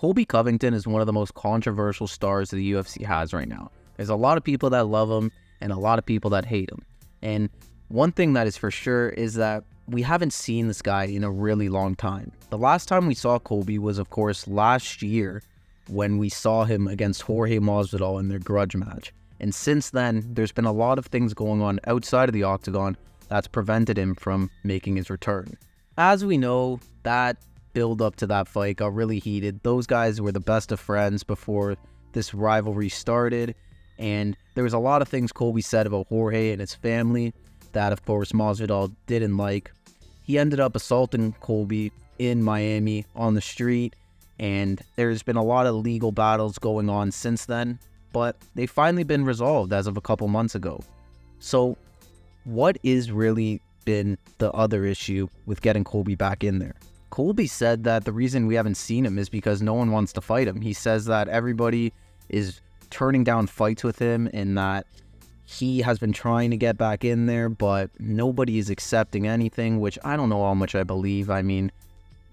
Colby Covington is one of the most controversial stars the UFC has right now. There's a lot of people that love him and a lot of people that hate him. And one thing that is for sure is that we haven't seen this guy in a really long time. The last time we saw Colby was, of course, last year when we saw him against Jorge Masvidal in their grudge match. And since then, there's been a lot of things going on outside of the octagon that's prevented him from making his return. As we know, that build up to that fight got really heated. Those guys were the best of friends before this rivalry started. And there was a lot of things Colby said about Jorge and his family that, of course, Masvidal didn't like. He ended up assaulting Colby in Miami on the street, and there's been a lot of legal battles going on since then, but they've finally been resolved as of a couple months ago. So what is really been the other issue with getting Colby back in there? Colby said that the reason we haven't seen him is because no one wants to fight him. He says that everybody is turning down fights with him and that he has been trying to get back in there, but nobody is accepting anything, which I don't know how much I believe. I mean,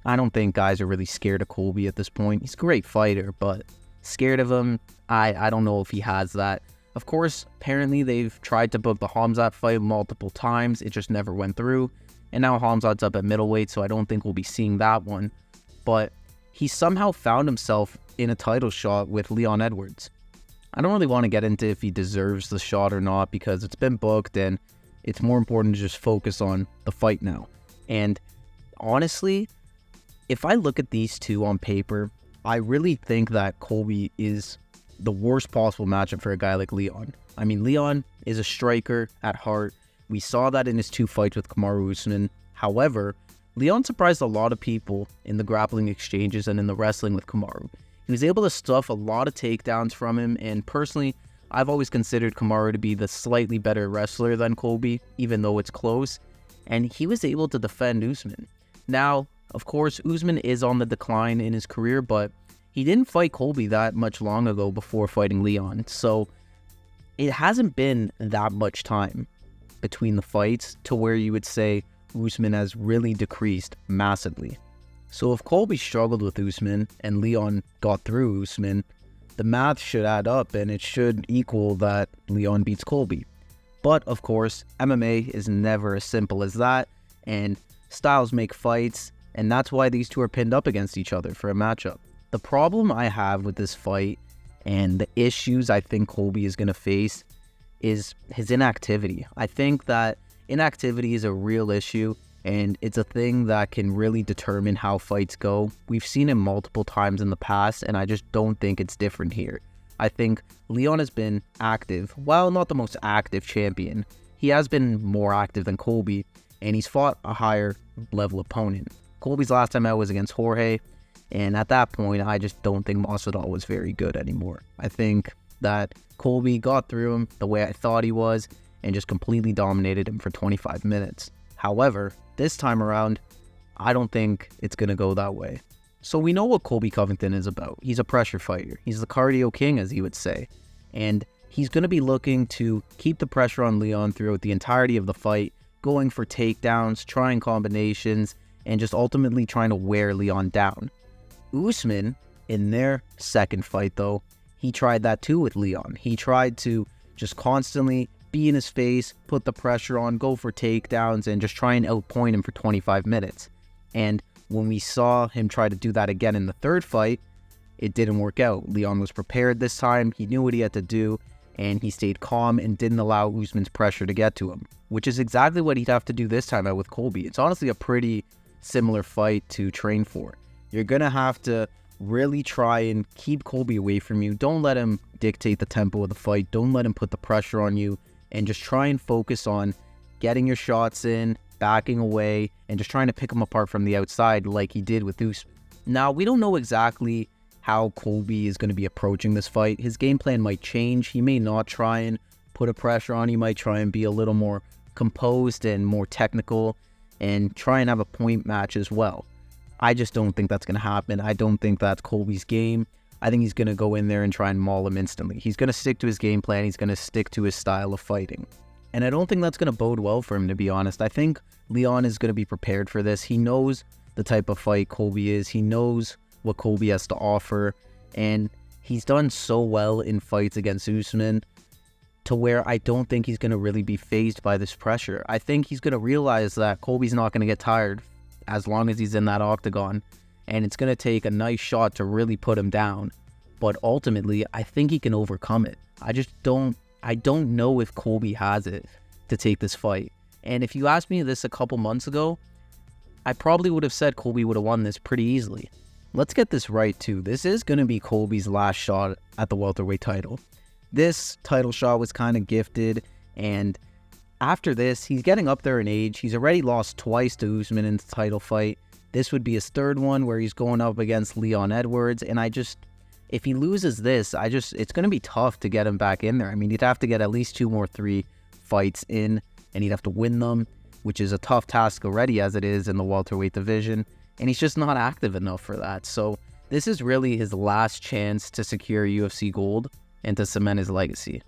I don't think guys are really scared of Colby at this point. He's a great fighter, but scared of him, I don't know if he has that. Of course, apparently they've tried to book the Khamzat fight multiple times. It just never went through. And now Khamzat's up at middleweight, so I don't think we'll be seeing that one. But he somehow found himself in a title shot with Leon Edwards. I don't really want to get into if he deserves the shot or not because it's been booked and it's more important to just focus on the fight now. And honestly, if I look at these two on paper, I really think that Colby is the worst possible matchup for a guy like Leon. I mean, Leon is a striker at heart. We saw that in his two fights with Kamaru Usman. However, Leon surprised a lot of people in the grappling exchanges and in the wrestling with Kamaru. He was able to stuff a lot of takedowns from him, and personally, I've always considered Kamaru to be the slightly better wrestler than Colby, even though it's close, and he was able to defend Usman. Now, of course, Usman is on the decline in his career, but he didn't fight Colby that much long ago before fighting Leon, so it hasn't been that much time between the fights to where you would say Usman has really decreased massively. So if Colby struggled with Usman and Leon got through Usman, the math should add up and it should equal that Leon beats Colby. But of course, MMA is never as simple as that, and styles make fights, and that's why these two are pinned up against each other for a matchup. The problem I have with this fight and the issues I think Colby is going to face is his inactivity. I think that inactivity is a real issue, and it's a thing that can really determine how fights go. We've seen it multiple times in the past, and I just don't think it's different here. I think Leon has been active. While not the most active champion, he has been more active than Colby, and he's fought a higher level opponent. Colby's last time out was against Jorge, and at that point, I just don't think Masvidal was very good anymore. I think that Colby got through him the way I thought he was, and just completely dominated him for 25 minutes. However, this time around, I don't think it's going to go that way. So we know what Colby Covington is about. He's a pressure fighter. He's the cardio king, as he would say. And he's going to be looking to keep the pressure on Leon throughout the entirety of the fight, going for takedowns, trying combinations, and just ultimately trying to wear Leon down. Usman, in their second fight though, he tried that too with Leon. He tried to just constantly be in his face, put the pressure on, go for takedowns, and just try and outpoint him for 25 minutes. And when we saw him try to do that again in the third fight, it didn't work out. Leon was prepared this time, he knew what he had to do, and he stayed calm and didn't allow Usman's pressure to get to him, which is exactly what he'd have to do this time out with Colby. It's honestly a pretty similar fight to train for. You're going to have to really try and keep Colby away from you. Don't let him dictate the tempo of the fight. Don't let him put the pressure on you. And just try and focus on getting your shots in, backing away, and just trying to pick him apart from the outside like he did with Usman. Now, we don't know exactly how Colby is going to be approaching this fight. His game plan might change. He may not try and put a pressure on. He might try and be a little more composed and more technical and try and have a point match as well. I just don't think that's going to happen. I don't think that's Colby's game. I think he's going to go in there and try and maul him instantly. He's going to stick to his game plan. He's going to stick to his style of fighting. And I don't think that's going to bode well for him, to be honest. I think Leon is going to be prepared for this. He knows the type of fight Colby is. He knows what Colby has to offer. And he's done so well in fights against Usman to where I don't think he's going to really be fazed by this pressure. I think he's going to realize that Colby's not going to get tired as long as he's in that octagon. And it's going to take a nice shot to really put him down. But ultimately, I think he can overcome it. I don't know if Colby has it to take this fight. And if you asked me this a couple months ago, I probably would have said Colby would have won this pretty easily. Let's get this right too. This is going to be Colby's last shot at the welterweight title. This title shot was kind of gifted, and after this, he's getting up there in age. He's already lost twice to Usman in the title fight. This would be his third one where he's going up against Leon Edwards, and if he loses this, it's going to be tough to get him back in there. I mean, he'd have to get at least 2 more 3 fights in, and he'd have to win them, which is a tough task already as it is in the welterweight division, and he's just not active enough for that. So this is really his last chance to secure UFC gold and to cement his legacy.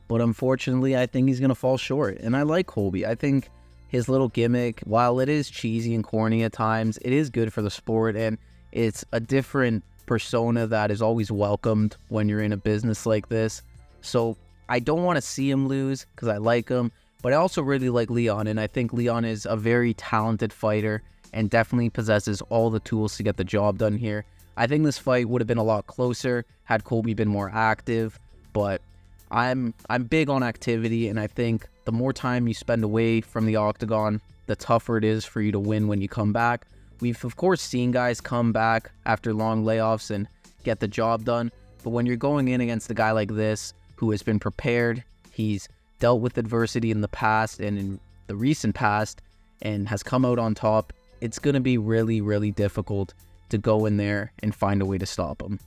But unfortunately, I think he's going to fall short, and I like Colby. I think his little gimmick, while it is cheesy and corny at times, it is good for the sport, and it's a different persona that is always welcomed when you're in a business like this. So I don't want to see him lose because I like him, but I also really like Leon, and I think Leon is a very talented fighter and definitely possesses all the tools to get the job done here. I think this fight would have been a lot closer had Colby been more active, but I'm big on activity, and I think the more time you spend away from the octagon, the tougher it is for you to win when you come back. We've, of course, seen guys come back after long layoffs and get the job done, but when you're going in against a guy like this who has been prepared, he's dealt with adversity in the past and in the recent past and has come out on top, it's going to be really, really difficult to go in there and find a way to stop him.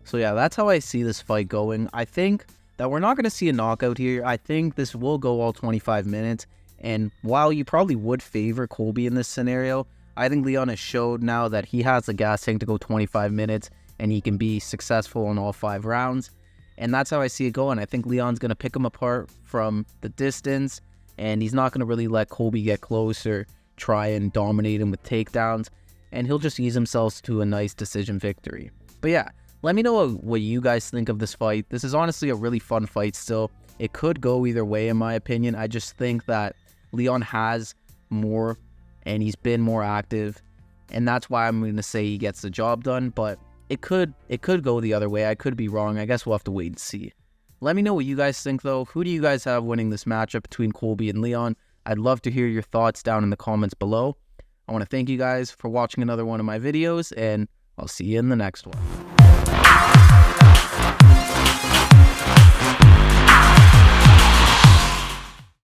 So yeah, that's how I see this fight going. I think that we're not going to see a knockout here. I think this will go all 25 minutes. And while you probably would favor Colby in this scenario, I think Leon has showed now that he has the gas tank to go 25 minutes and he can be successful in all 5 rounds. And that's how I see it going. I think Leon's going to pick him apart from the distance, and he's not going to really let Colby get close or try and dominate him with takedowns. And he'll just ease himself to a nice decision victory. But yeah, let me know what you guys think of this fight. This is honestly a really fun fight still. It could go either way in my opinion. I just think that Leon has more and he's been more active. And that's why I'm going to say he gets the job done. But it could go the other way. I could be wrong. I guess we'll have to wait and see. Let me know what you guys think though. Who do you guys have winning this matchup between Colby and Leon? I'd love to hear your thoughts down in the comments below. I want to thank you guys for watching another one of my videos, and I'll see you in the next one.